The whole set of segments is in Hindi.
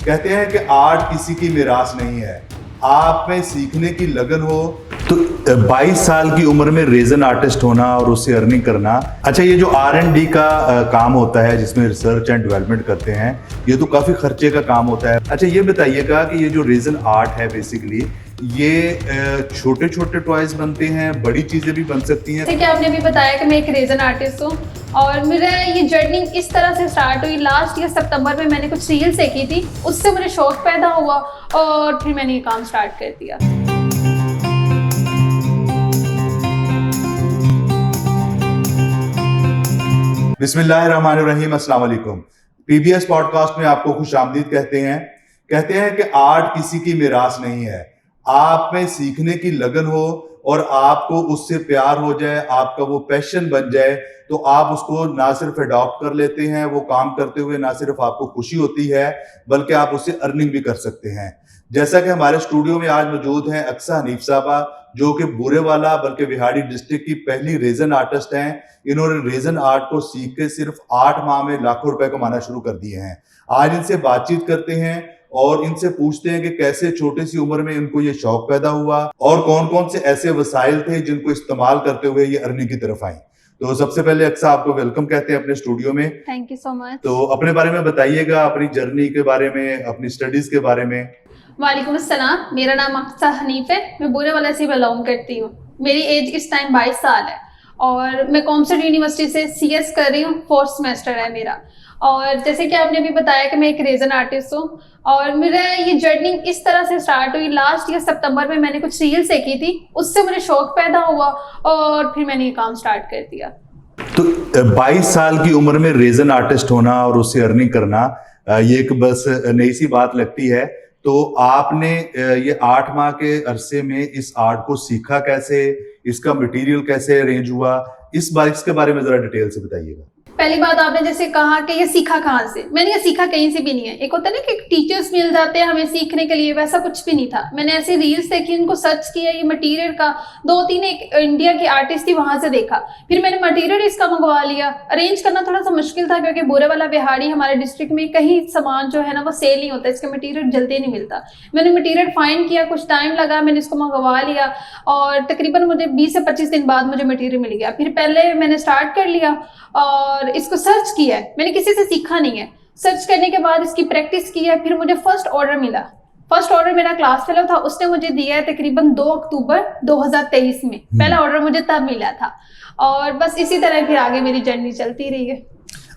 कहते हैं कि आर्ट किसी की मिरास नहीं है, आप में सीखने की लगन हो तो 22 साल की उम्र में रेजन आर्टिस्ट होना और उससे अर्निंग करना। अच्छा, ये जो R&D का काम होता है जिसमें रिसर्च एंड डेवलपमेंट करते हैं, ये तो काफी खर्चे का काम होता है। अच्छा, ये बताइएगा कि ये जो रेजन आर्ट है बेसिकली ये छोटे छोटे टॉयज बनते हैं, बड़ी चीजें भी बन सकती हैं। जैसे कि आपने भी बताया कि मैं एक रेजन आर्टिस्ट हूँ और मेरा ये जर्नी इस तरह से स्टार्ट हुई। लास्ट ईयर सितंबर में मैंने कुछ रील्स देखी थी, उससे मुझे शौक पैदा हुआ और फिर मैंने ये काम स्टार्ट कर दिया। बिस्मिल्लाहिर्रहमानिर्रहीम, अस्सलाम वालेकुम। PBS पॉडकास्ट में आपको खुशामदीद कहते हैं कि आर्ट किसी की मिरास नहीं है, आप में सीखने की लगन हो और आपको उससे प्यार हो जाए, आपका वो पैशन बन जाए तो आप उसको ना सिर्फ अडॉप्ट कर लेते हैं, वो काम करते हुए ना सिर्फ आपको खुशी होती है बल्कि आप उससे अर्निंग भी कर सकते हैं। जैसा कि हमारे स्टूडियो में आज मौजूद हैं अक्सा हनीफ साहबा, जो कि बूरेवाला बल्कि बिहाड़ी डिस्ट्रिक्ट की पहली रेजन आर्टिस्ट हैं। इन्होंने रेजन आर्ट को सीख के सिर्फ 8 माह में लाखों रुपए कमाना शुरू कर दिए हैं। आज इनसे बातचीत करते हैं और इनसे पूछते हैं कि कैसे छोटी सी उम्र में इनको ये शौक पैदा हुआ और कौन कौन से ऐसे वसाइल थे जिनको इस्तेमाल करते हुए ये अर्निंग की तरफ आई। तो सबसे पहले अक्सा, आपको वेलकम कहते हैं अपने स्टूडियो में। Thank you so much. तो अपने बारे में बताइएगा, अपनी जर्नी के बारे में, अपनी स्टडीज के बारे में। वालेकुम अस्सलाम, मेरा नाम अक्सा हनीफ है, मैं बूरेवाला से बिलोंग करती हूँ। मेरी एज इस टाइम 22 साल है और मैं कॉमर्स यूनिवर्सिटी से CS कर रही हूँ, 4th सेमेस्टर है मेरा। और जैसे कि आपने भी बताया कि मैं एक रेजन आर्टिस्ट हूँ और मेरा ये जर्नी इस तरह से स्टार्ट हुई। लास्ट ईयर सितंबर में मैंने कुछ रील्स देखी थी, उससे मुझे शौक पैदा हुआ और फिर मैंने ये काम स्टार्ट कर दिया। तो 22 साल की उम्र में रेजन आर्टिस्ट होना और उससे अर्निंग करना, ये एक बस नई सी बात लगती है। तो आपने ये 8 माह के अरसे में इस आर्ट को सीखा कैसे, इसका मटेरियल कैसे अरेंज हुआ, इसके बारे में जरा डिटेल से बताइएगा। पहली बात, आपने जैसे कहा कि ये सीखा कहाँ से, मैंने ये सीखा कहीं से भी नहीं है। एक होता है ना कि टीचर्स मिल जाते हैं हमें सीखने के लिए, वैसा कुछ भी नहीं था। मैंने ऐसे रील्स देखी, उनको सर्च किया, ये मटेरियल का 2-3 एक इंडिया की आर्टिस्ट थी वहां से देखा, फिर मैंने मटेरियल इसका मंगवा लिया। अरेंज करना थोड़ा सा मुश्किल था क्योंकि बूरेवाला बिहाड़ी हमारे डिस्ट्रिक्ट में कहीं सामान जो है ना वो सेल नहीं होता, इसका मटीरियल जल्दी नहीं मिलता। मैंने मटीरियल फाइंड किया, कुछ टाइम लगा, मैंने इसको मंगवा लिया और तकरीबन मुझे 20 से 25 दिन बाद मुझे मटीरियल मिल गया। फिर पहले मैंने स्टार्ट कर लिया और इसको सर्च किया है, मैंने किसी से सीखा नहीं है। सर्च करने के बाद इसकी प्रैक्टिस की है, फिर मुझे फर्स्ट ऑर्डर मिला। फर्स्ट ऑर्डर मेरा क्लास फेलो था, उसने मुझे दिया है तकरीबन 2 अक्टूबर 2023 में। पहला ऑर्डर मुझे तब मिला था और बस इसी तरह फिर आगे मेरी जर्नी चलती रही है।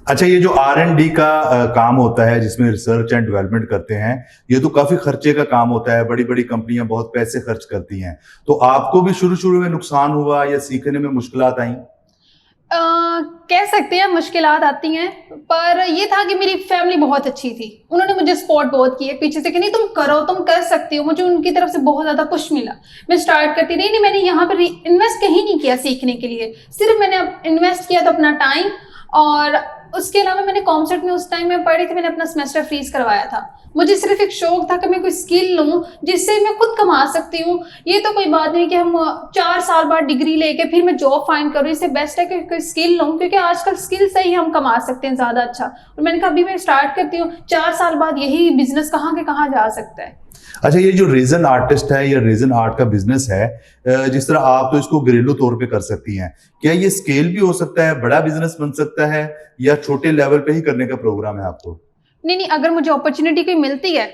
अच्छा, ये जो R&D का काम होता है जिसमें रिसर्च एंड डेवलपमेंट करते हैं, ये तो काफी खर्चे का काम होता है, बड़ी बड़ी कंपनियां बहुत पैसे खर्च करती हैं। तो आपको भी शुरू में नुकसान हुआ या सीखने में मुश्किलात आई? कह सकते हैं मुश्किलात आती हैं, पर ये था कि मेरी फैमिली बहुत अच्छी थी, उन्होंने मुझे सपोर्ट बहुत किया पीछे से कि नहीं तुम करो, तुम कर सकती हो। मुझे उनकी तरफ से बहुत ज़्यादा पुश मिला, मैं स्टार्ट करती रही। नहीं, मैंने यहाँ पर इन्वेस्ट कहीं नहीं किया सीखने के लिए, सिर्फ मैंने इन्वेस्ट किया तो अपना टाइम, और उसके अलावा मैंने कॉमर्स में उस टाइम में पढ़ी थी, मैंने अपना सेमेस्टर फ्रीज करवाया था। मुझे सिर्फ एक शौक था कि मैं कोई स्किल लूँ जिससे मैं खुद कमा सकती हूँ। ये तो कोई बात नहीं कि हम 4 साल बाद डिग्री लेके फिर मैं जॉब फाइंड करूँ, इससे बेस्ट है कि कोई स्किल लूँ, क्योंकि आजकल स्किल से ही हम कमा सकते हैं ज़्यादा अच्छा। और मैंने कहा अभी मैं स्टार्ट करती हूँ, 4 साल बाद यही बिजनेस कहाँ के कहाँ जा सकता है। अच्छा, ये जो रेजन आर्टिस्ट है या रेजन आर्ट का बिजनेस है, जिस तरह आप तो इसको घरेलू तौर पे कर सकती हैं, क्या ये स्केल भी हो सकता है, बड़ा बिजनेस बन सकता है या छोटे लेवल पे ही करने का प्रोग्राम है आपको? नहीं, अगर मुझे अपॉर्चुनिटी कोई मिलती है,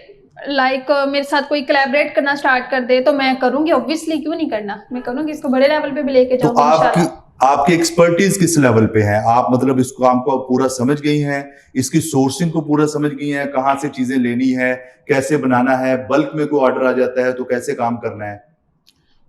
लाइक मेरे साथ कोई कोलैबोरेट करना स्टार्ट कर दे तो मैं करूंगी, ऑब्वियसली क्यों नहीं करना, मैं करूंगी, इसको बड़े लेवल पे भी लेके जाऊंगी इंशाल्लाह। आपकी एक्सपर्टीज किस लेवल पे है? आप मतलब इस काम को पूरा समझ गई हैं, इसकी सोर्सिंग को पूरा समझ गई हैं, कहाँ से चीजें लेनी है, कैसे बनाना है, बल्क में कोई ऑर्डर आ जाता है तो कैसे काम करना है?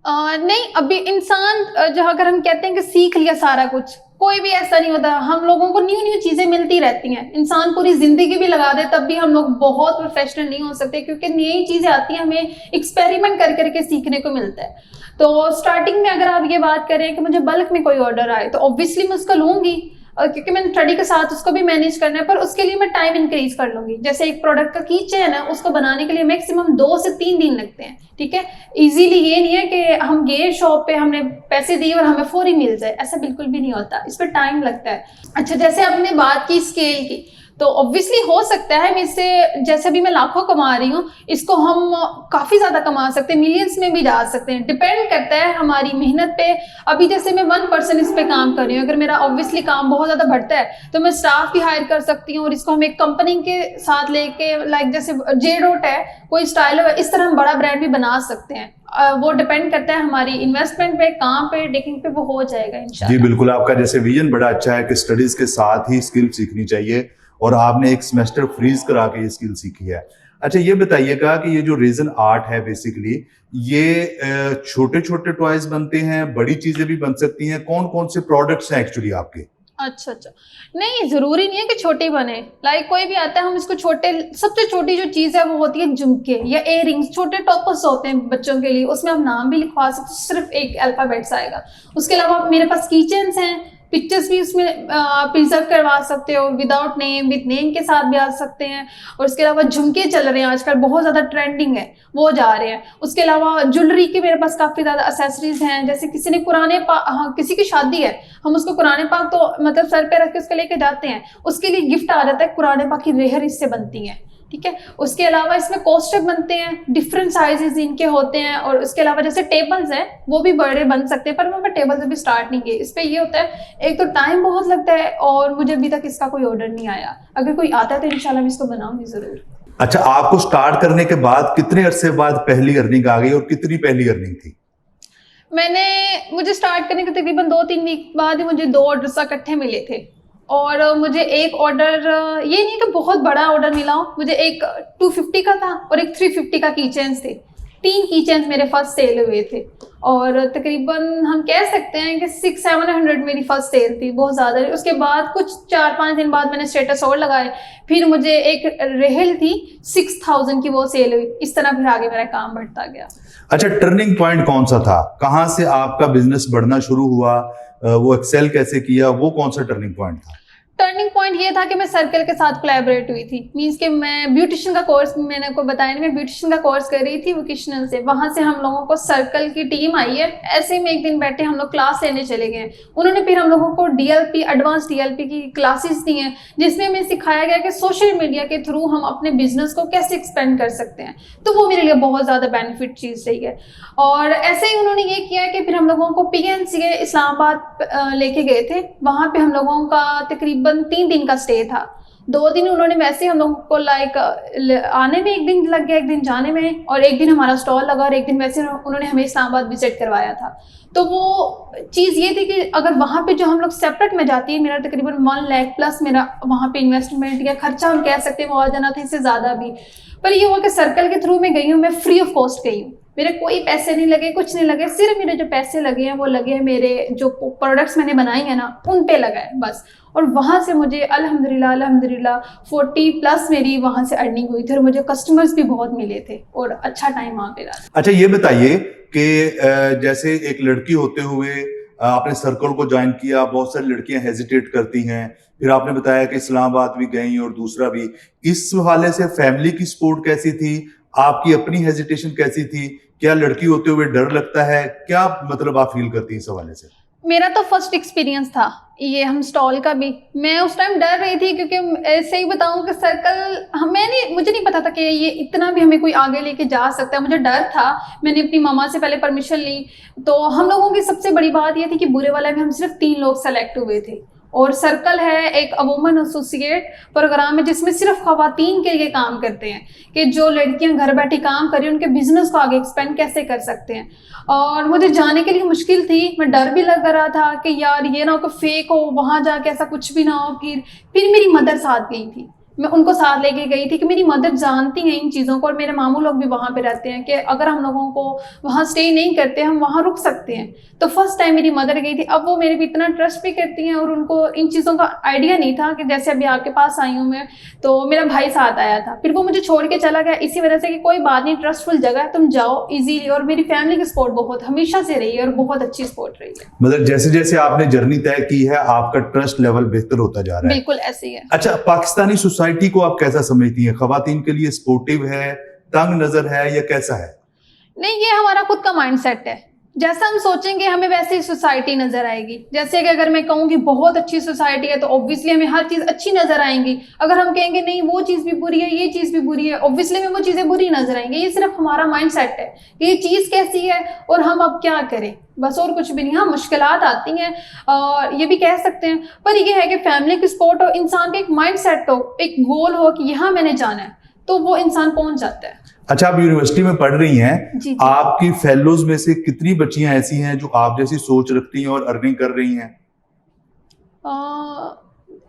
नहीं, अभी इंसान जो, अगर हम कहते हैं कि सीख लिया सारा कुछ, कोई भी ऐसा नहीं होता। हम लोगों को न्यू चीजें मिलती रहती हैं। इंसान पूरी जिंदगी भी लगा दे तब भी हम लोग बहुत प्रोफेशनल नहीं हो सकते, क्योंकि नई चीजें आती हैं, हमें एक्सपेरिमेंट करके सीखने को मिलता है। तो स्टार्टिंग में अगर आप ये बात करें कि मुझे बल्क में कोई ऑर्डर आए तो ऑब्वियसली मैं उसको लूंगी, क्योंकि मैंने स्टडी के साथ उसको भी मैनेज करना है, पर उसके लिए मैं टाइम इंक्रीज कर लूंगी। जैसे एक प्रोडक्ट का की चेन है, उसको बनाने के लिए मैक्सिमम 2 से 3 दिन लगते हैं, ठीक है। इजीली ये नहीं है कि हम गए शॉप पे, हमने पैसे दिए और हमें फौरी मिल जाए, ऐसा बिल्कुल भी नहीं होता, इस पर टाइम लगता है। अच्छा, जैसे आपने बात की स्केल की, तो ऑब्वियसली हो सकता है हम इससे, जैसे अभी मैं लाखों कमा रही हूँ, इसको हम काफी ज्यादा कमा सकते हैं, मिलियंस में भी जा सकते हैं। डिपेंड करता है हमारी मेहनत पे। अभी जैसे मैं 1% इस पे काम कर रही हूँ, अगर मेरा ऑब्वियसली काम बहुत ज्यादा बढ़ता है तो मैं स्टाफ भी हायर कर सकती हूँ और इसको हम एक कंपनी के साथ लेके, लाइक जैसे जेडोट है, कोई स्टाइल है, इस तरह हम बड़ा ब्रांड भी बना सकते हैं। वो डिपेंड करता है हमारी इन्वेस्टमेंट पे, काम पे, डेटिंग पे, वो हो जाएगा जी इंशाल्लाह। बिल्कुल, आपका जैसे विजन बड़ा अच्छा है कि स्टडीज के साथ ही स्किल सीखनी चाहिए और आपने एक सेमेस्टर फ्रीज करा के ये स्किल सीखी है। अच्छा ये बताइएगा कि ये जो रीजन आर्ट है बेसिकली, ये छोटे छोटे टॉयज बनते हैं, बड़ी चीजें भी बन सकती हैं, कौन कौन से प्रोडक्ट्स हैं एक्चुअली आपके? अच्छा अच्छा, नहीं जरूरी नहीं है कि छोटे बने। लाइक कोई भी आता है हम इसको छोटे, सबसे छोटी जो चीज है वो होती है झुमके या इयररिंग्स, छोटे टॉपर्स होते हैं बच्चों के लिए, उसमें आप नाम भी लिखवा सकते हो, सिर्फ एक अल्फाबेट्स आएगा। उसके अलावा मेरे पास कीचेन्स हैं, पिक्चर्स भी उसमें प्रिजर्व करवा सकते हो, विदाउट नेम, विद नेम के साथ भी आ सकते हैं। और उसके अलावा झुमके चल रहे हैं आजकल, बहुत ज़्यादा ट्रेंडिंग है, वो जा रहे हैं। उसके अलावा ज्वेलरी के मेरे पास काफ़ी ज़्यादा एक्सेसरीज हैं, जैसे किसी ने किसी की शादी है, हम उसको कुरान पाक तो मतलब सर पे रख के उसको लेके जाते हैं, उसके लिए गिफ्ट आ जाता है, कुरान पाक की रेहर इससे बनती है, ठीक है। उसके अलावा इसमें कोस्टर बनते हैं, डिफरेंट साइजेस इनके होते हैं। और उसके अलावा जैसे टेबल्स हैं वो भी बड़े बन सकते हैं, पर मैं टेबल से भी स्टार्ट नहीं किए। इस पे ये होता है, एक तो टाइम बहुत लगता है और मुझे अभी तक इसका कोई ऑर्डर नहीं आया। अगर कोई आता है तो इंशाल्लाह मैं इसको बनाऊंगी जरूर। अच्छा, आपको स्टार्ट करने के बाद कितने अरसे बाद पहली अर्निंग आ गई और कितनी पहली अर्निंग थी? मुझे स्टार्ट करने के तकरीबन 2-3 वीक बाद ही मुझे 2 ऑर्डर्स इकट्ठे मिले थे। और मुझे एक ऑर्डर, ये नहीं कि बहुत बड़ा ऑर्डर मिला हो, मुझे एक 250 का था और एक 350 का कीचेन्स थे। 3 कीचेन्स मेरे फर्स्ट सेल हुए थे और तकरीबन हम कह सकते हैं कि 600-700 मेरी फर्स्ट सेल थी, बहुत ज़्यादा। उसके बाद कुछ 4-5 दिन बाद मैंने स्टेटस और लगाए, फिर मुझे एक रेहल थी 6000 की, वो सेल हुई। इस तरह फिर आगे मेरा काम बढ़ता गया। अच्छा, टर्निंग पॉइंट कौन सा था? कहाँ से आपका बिजनेस बढ़ना शुरू हुआ? वो एक्सेल कैसे किया? वो कौन सा टर्निंग पॉइंट था? टर्निंग पॉइंट ये था कि मैं सर्कल के साथ कोलैबोरेट हुई थी। मींस कि मैं ब्यूटिशियन का कोर्स, मैंने आपको बताया नहीं, मैं ब्यूटिशियन का कोर्स कर रही थी वोकेशनल से। वहाँ से हम लोगों को सर्कल की टीम आई है, ऐसे में एक दिन बैठे हम लोग क्लास लेने चले गए। उन्होंने फिर हम लोगों को DLP, एडवांस DLP की क्लासेस दी हैं, जिसमें हमें सिखाया गया कि सोशल मीडिया के थ्रू हम अपने बिजनेस को कैसे एक्सपेंड कर सकते हैं। तो वो मेरे लिए बहुत ज़्यादा बेनिफिट चीज़ रही है। और ऐसे ही उन्होंने ये किया कि फिर हम लोगों को PNC इस्लामाबाद लेके गए थे। वहाँ पे हम लोगों का तकरीबन 3 दिन का स्टे था। 2 दिन उन्होंने वैसे हम लोगों को लाइक आने में 1 दिन लग गया, 1 दिन जाने में, और 1 दिन हमारा स्टॉल लगा और 1 दिन वैसे उन्होंने हमें इस्लामाबाद विजिट करवाया था। तो वो चीज़ ये थी कि अगर वहाँ पे जो हम लोग सेपरेट में जाती है, मेरा तकरीबन 1 लाख प्लस मेरा वहाँ पे इन्वेस्टमेंट या खर्चा हम कह सकते हैं वो आ जाना था, इससे ज़्यादा भी। पर ये हुआ कि सर्कल के थ्रू मैं गई हूँ, मैं फ्री ऑफ कॉस्ट गई हूँ, मेरे कोई पैसे नहीं लगे, कुछ नहीं लगे। सिर्फ मेरे जो पैसे लगे हैं वो लगे हैं मेरे जो प्रोडक्ट्स मैंने बनाई है ना, उन पे लगा है बस। और वहाँ से मुझे अल्हम्दुलिल्लाह 40+ मेरी वहाँ से अर्निंग हुई थी और मुझे कस्टमर्स भी बहुत मिले थे और अच्छा टाइम वहाँ पे रहा। अच्छा ये बताइए कि जैसे एक लड़की होते हुए आपने सर्कल को ज्वाइन किया, बहुत सारी लड़कियां हेजिटेट करती हैं, फिर आपने बताया कि इस्लामाबाद भी गई और दूसरा भी। इस हवाले से फैमिली की सपोर्ट कैसी थी? आपकी अपनी हेजिटेशन कैसी थी? क्या लड़की होते हुए डर लगता है? क्या मतलब आप फील करती हैं इस हवाले से? मेरा तो फर्स्ट एक्सपीरियंस था ये हम स्टॉल का भी। मैं उस टाइम डर रही थी क्योंकि ऐसे ही बताऊं कि सर्कल मुझे नहीं पता था कि ये इतना भी हमें कोई आगे लेके जा सकता है। मुझे डर था। मैंने अपनी मामा से पहले परमिशन ली। तो हम लोगों की सबसे बड़ी बात ये थी कि बुरे वाले में हम सिर्फ 3 लोग सेलेक्ट हुए थे और सर्कल है एक वुमन एसोसिएट प्रोग्राम है जिसमें सिर्फ खवातीन के लिए काम करते हैं कि जो लड़कियां घर बैठी काम कर रही हैं उनके बिजनेस को आगे एक्सपेंड कैसे कर सकते हैं। और मुझे जाने के लिए मुश्किल थी, मैं डर भी लग रहा था कि यार ये ना हो कि फेक हो, वहाँ जाके ऐसा कुछ भी ना हो। फिर मेरी मदर साथ गई थी, मैं उनको साथ लेके गई थी कि मेरी मदर जानती हैं इन चीज़ों को और मेरे मामू लोग भी वहाँ पे रहते हैं कि अगर हम लोगों को वहाँ स्टे नहीं करते हम वहाँ रुक सकते हैं। तो फर्स्ट टाइम मेरी मदर गई थी। अब वो मेरे पे इतना ट्रस्ट भी करती हैं और उनको इन चीज़ों का आइडिया नहीं था कि जैसे अभी आपके पास आई हूँ मैं, तो मेरा भाई साथ आया था। फिर वो मुझे छोड़ के चला गया इसी वजह से कि कोई बात नहीं, ट्रस्टफुल जगह है, तुम जाओ इजीली। और मेरी फैमिली की सपोर्ट बहुत हमेशा से रही है और बहुत अच्छी सपोर्ट रही है। मतलब जैसे जैसे आपने जर्नी तय की है आपका ट्रस्ट लेवल बेहतर होता जा रहा है। बिल्कुल ऐसे ही है। अच्छा, पाकिस्तानी सोसाइटी को आप कैसा समझती हैं? खवातीन के लिए सपोर्टिव है, तंग नजर है या कैसा है? नहीं, ये हमारा खुद का माइंडसेट है। जैसा हम सोचेंगे हमें वैसे ही सोसाइटी नजर आएगी। जैसे कि अगर मैं कहूँ कि बहुत अच्छी सोसाइटी है तो ऑब्वियसली हमें हर चीज़ अच्छी नजर आएंगी। अगर हम कहेंगे नहीं वो चीज़ भी बुरी है, ये चीज़ भी बुरी है, ऑब्वियसली हमें वो चीज़ें बुरी नजर आएंगी। ये सिर्फ हमारा माइंड सेट है कि ये चीज़ कैसी है और हम अब क्या करें, बस और कुछ भी नहीं। हाँ, मुश्किलात आती हैं और ये भी कह सकते हैं, पर ये है कि फैमिली की सपोर्ट हो, इंसान का एक माइंड सेट हो, एक गोल हो कि यहाँ मैंने जाना है, तो वो इंसान पहुंच जाता है। अच्छा, आप यूनिवर्सिटी में पढ़ रही हैं, जी जी। आपकी फेलोज में से कितनी बच्चियां ऐसी हैं जो आप जैसी सोच रखती हैं और अर्निंग कर रही हैं?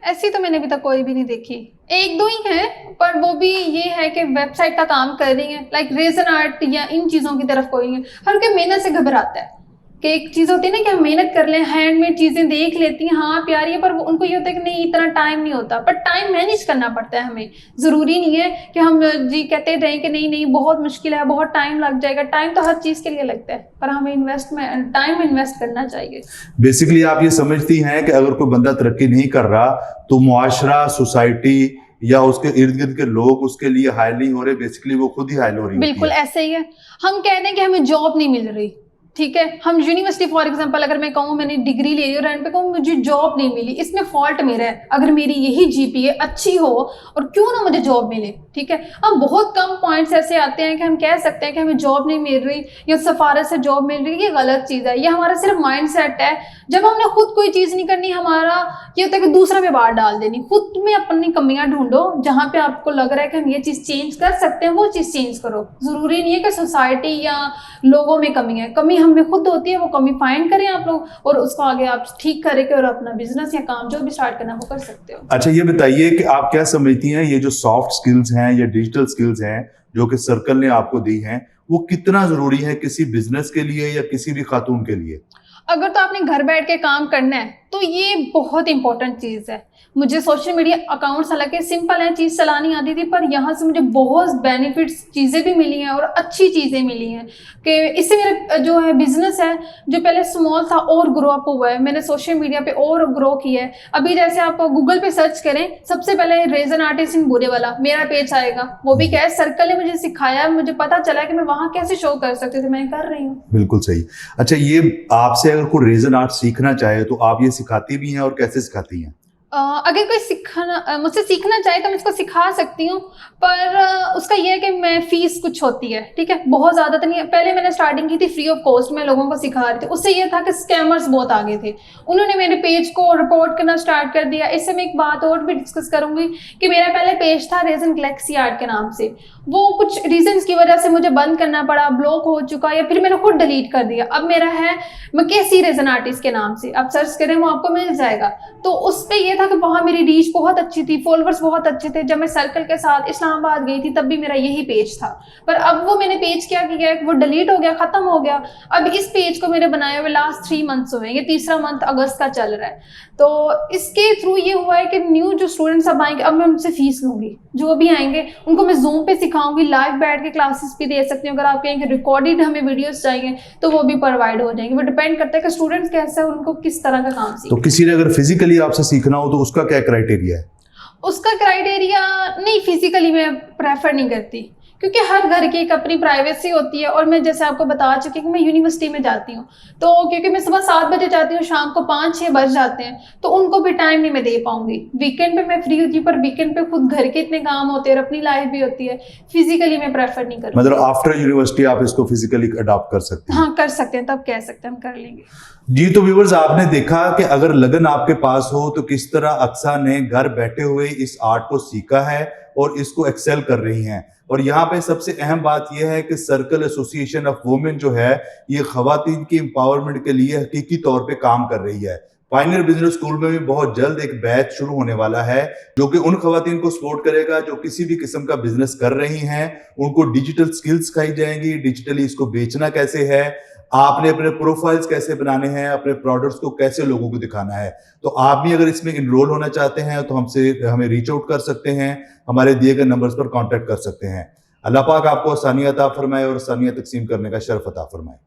ऐसी तो मैंने अभी तक कोई भी नहीं देखी, एक दो ही है, पर वो भी ये है कि वेबसाइट का काम कर रही है, लाइक रेजन आर्ट या इन चीज़ों की तरफ कोई नहीं है। हर कोई मेहनत से घबराता है कि एक चीज़ होती है ना कि हम मेहनत कर लें, हैंडमेड चीज़ें देख लेती हैं, हाँ प्यारी है, पर वो उनको ये होता है कि नहीं इतना टाइम नहीं होता। पर टाइम मैनेज करना पड़ता है हमें, ज़रूरी नहीं है कि हम जी कहते रहें कि नहीं नहीं बहुत मुश्किल है, बहुत टाइम लग जाएगा। टाइम तो हर चीज़ के लिए लगता है, पर हमें टाइम इन्वेस्ट करना चाहिए। बेसिकली आप ये समझती हैं कि अगर कोई बंदा तरक्की नहीं कर रहा तो मुआशरा, सोसाइटी या उसके इर्द गिर्द के लोग उसके लिए हायल नहीं हो रहे, बेसिकली वो खुद ही हायल हो रही होती बिल्कुल है। ऐसे ही है। हम कहते हैं कि हमें जॉब नहीं मिल रही, ठीक है, हम यूनिवर्सिटी फॉर एग्जांपल अगर मैं कहूँ मैंने डिग्री ले ली और एंड पे कहूँ मुझे जॉब नहीं मिली, इसमें फॉल्ट मेरा है। अगर मेरी यही जीपीए अच्छी हो और क्यों ना मुझे जॉब मिले, ठीक है। हम बहुत कम पॉइंट्स ऐसे आते हैं कि हम कह सकते हैं कि हमें जॉब नहीं मिल रही या सफारत से जॉब मिल रही, ये गलत चीज़ है, ये हमारा सिर्फ माइंड सेट है। जब हमने खुद कोई चीज़ नहीं करनी, हमारा ये होता है कि दूसरा पे बात डाल देनी। खुद में अपनी कमियां ढूंढो, जहाँ पे आपको लग रहा है कि हम ये चीज़ चेंज कर सकते हैं वो चीज़ चेंज करो। ज़रूरी नहीं है कि सोसाइटी या लोगों में कमी है, कमी हमें खुद होती है, वो कमी फाइंड करें आप लोग और उसको आगे आप ठीक करके और अपना बिजनेस या काम जो भी स्टार्ट करना वो कर सकते हो। अच्छा, ये बताइए कि आप क्या समझती हैं ये जो सॉफ्ट स्किल्स हैं या डिजिटल स्किल्स हैं जो कि सर्कल ने आपको दी हैं, वो कितना जरूरी है किसी बिजनेस के लिए या किसी भी खातून के लिए? अगर तो आपने घर बैठ के काम करना है तो ये बहुत इंपॉर्टेंट चीज़ है। मुझे सोशल मीडिया अकाउंट्स हालांकि सिंपल है, चीज़ चलानी आती थी, पर यहाँ से मुझे बहुत बेनिफिट्स चीज़ें भी मिली हैं और अच्छी चीज़ें मिली हैं कि इससे मेरा जो है बिजनेस है जो पहले स्मॉल था और ग्रो अप हुआ है। मैंने सोशल मीडिया पे और ग्रो किया है। अभी जैसे आप गूगल पे सर्च करें, सबसे पहले रेजन आर्टिस्ट इन बुरे वाला मेरा पेज आएगा। वो भी क्या है, सर्कल ने मुझे सिखाया, मुझे पता चला कि मैं वहाँ कैसे शो कर सकती थी, मैं कर रही हूँ। बिल्कुल सही। अच्छा, ये आपसे अगर कोई रेजन आर्ट सीखना चाहे तो आप ये सिखाती भी हैं और कैसे सिखाती हैं? अगर कोई मुझसे सीखना चाहे तो मैं इसको सिखा सकती हूँ, पर उसका ये है कि मैं फीस कुछ होती है, ठीक है, बहुत ज़्यादा तो नहीं है। पहले मैंने स्टार्टिंग की थी फ्री ऑफ कॉस्ट, मैं लोगों को सिखा रही थी। उससे ये था कि स्कैमर्स बहुत आगे थे, उन्होंने मेरे पेज को रिपोर्ट करना स्टार्ट कर दिया। इससे मैं एक बात और भी डिस्कस करूँगी कि मेरा पहले पेज था रेजन गैलेक्सी आर्ट के नाम से, वो कुछ रीजंस की वजह से मुझे बंद करना पड़ा, ब्लॉक हो चुका, या फिर मैंने खुद डिलीट कर दिया। अब मेरा है मकेसी रेजन आर्टिस्ट के नाम से, आप सर्च करें वो आपको मिल जाएगा। तो उस पर यह था कि वहाँ मेरी रीच बहुत अच्छी थी, फॉलोअर्स बहुत अच्छे थे। जब मैं सर्कल के साथ इस्लामाबाद गई थी तब भी मेरा यही पेज था, पर अब वो मैंने पेज क्या किया, वो डिलीट हो गया, खत्म हो गया। अब इस पेज को मेरे बनाए हुए लास्ट 3 मंथ्स हुए, ये तीसरा मंथ अगस्त का चल रहा है। तो इसके थ्रू ये हुआ है कि न्यू जो स्टूडेंट्स अब आएंगे, अब मैं उनसे फीस लूंगी। जो भी आएंगे उनको मैं जूम पे सिखाऊंगी, लाइव बैठ के क्लासेस भी दे सकती हूँ। अगर आप कहेंगे रिकॉर्डेड हमें वीडियोस चाहिए तो वो भी प्रोवाइड हो जाएंगे। वो डिपेंड करता है कि स्टूडेंट्स कैसा है, उनको किस तरह का काम सीखना। तो किसी ने अगर फिजिकली आपसे सीखना हो तो उसका क्या क्राइटेरिया है? उसका क्राइटेरिया नहीं, फिजिकली मैं प्रेफर नहीं करती, क्योंकि हर घर की एक अपनी प्राइवेसी होती है। और मैं जैसे आपको बता चुकी हूँ कि मैं यूनिवर्सिटी में जाती हूँ, तो क्योंकि मैं सुबह 7 बजे जाती हूँ, शाम को 5-6 बज जाते हैं, तो उनको भी टाइम नहीं मैं दे पाऊंगी। वीकेंड पे मैं फ्री होती हूँ, पर वीकेंड पे खुद घर के इतने काम होते हैं और अपनी लाइफ भी होती है, फिजिकली मैं प्रेफर नहीं करती। मतलब आफ्टर यूनिवर्सिटी आप इसको फिजिकली अडॉप्ट कर सकते हैं? हाँ कर सकते हैं, तब कह सकते हैं हम कर लेंगे। जी, तो व्यूअर्स, आपने देखा कि अगर लगन आपके पास हो तो किस तरह अक्सा ने घर बैठे हुए इस आर्ट को सीखा है और इसको एक्सेल कर रही हैं। और यहाँ पे सबसे अहम बात यह है कि सर्कल एसोसिएशन ऑफ वुमेन जो है ये खवातीन की एम्पावरमेंट के लिए हकीकी तौर पे काम कर रही है। पायनियर बिजनेस स्कूल में भी बहुत जल्द एक बैच शुरू होने वाला है जो कि उन खवातीन को सपोर्ट करेगा जो किसी भी किस्म का बिजनेस कर रही हैं। उनको डिजिटल स्किल्स सिखाई जाएंगी, डिजिटली इसको बेचना कैसे है, आपने अपने प्रोफाइल्स कैसे बनाने हैं, अपने प्रोडक्ट्स को कैसे लोगों को दिखाना है। तो आप भी अगर इसमें इनरोल होना चाहते हैं तो हमें रीच आउट कर सकते हैं, हमारे दिए गए नंबर्स पर कांटेक्ट कर सकते हैं। अल्लाह पाक आपको आसानियत अता फरमाए और आसानियत तकसीम करने का शर्फ अता फरमाए।